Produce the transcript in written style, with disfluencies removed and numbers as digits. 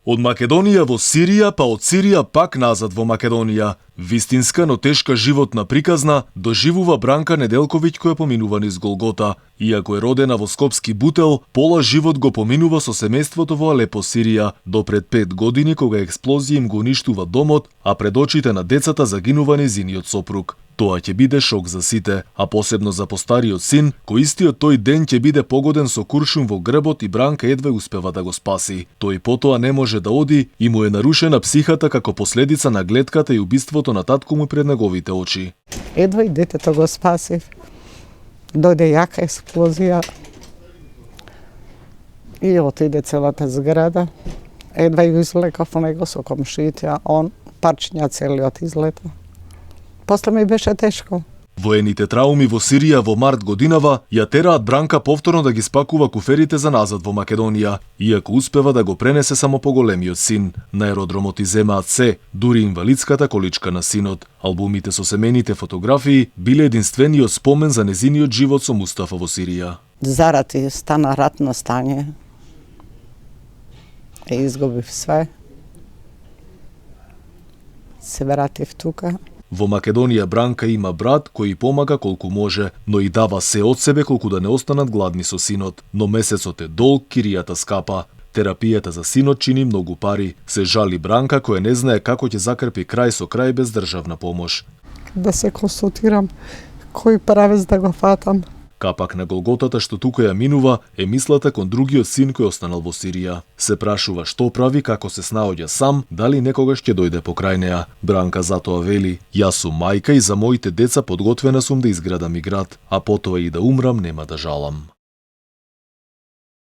Од Македонија во Сирија, па од Сирија пак назад во Македонија. Вистинска, но тешка животна приказна доживува Бранка Неделковиќ која поминува низ Голгота. Иако е родена во Скопски Бутел, пола живот го поминува со семејството во Алепо, Сирија, до пред 5 години кога експлозија им го уништува домот, а пред очите на децата загинува незиниот сопруг. Тоа ќе биде шок за сите, а посебно за постариот син, кој истиот тој ден ќе биде погоден со куршум во грбот и Бранка едва успева да го спаси. Тој потоа не може да оди и му е нарушена психата како последица на глетката и убиството на татко му пред неговите очи. Едва и детето го спасив. Дојде јака експлозија и отиде целата зграда. Едва и излекав него со комшиите, он парчиња целиот излета. После ми беше тешко. Воените трауми во Сирија во март годинава ја тераат Бранка повторно да ги спакува куферите за назад во Македонија, иако успева да го пренесе само поголемиот син. На аеродромот иземаат се, дури инвалидската количка на синот. Албумите со семејните фотографии биле единствениот спомен за незиниот живот со Мустафа во Сирија. Зарати стана ратно стање. Изгубив све. Се вратив тука. Во Македонија Бранка има брат кој помага колку може, но и дава се од себе колку да не останат гладни со синот. Но месецот е долг, киријата скапа. Терапијата за синот чини многу пари. Се жали Бранка која не знае како ќе закрпи крај со крај без државна помош. Да се консултирам кој правец да го фатам. Капак на голготата што тука ја минува е мислата кон другиот син кој останал во Сирија. Се прашува што прави, како се снаоѓа сам, дали некогаш ќе дојде покрај неа. Бранка затоа вели: "Јас сум мајка и за моите деца подготвена сум да изградам и град, а потоа и да умрам нема да жалам."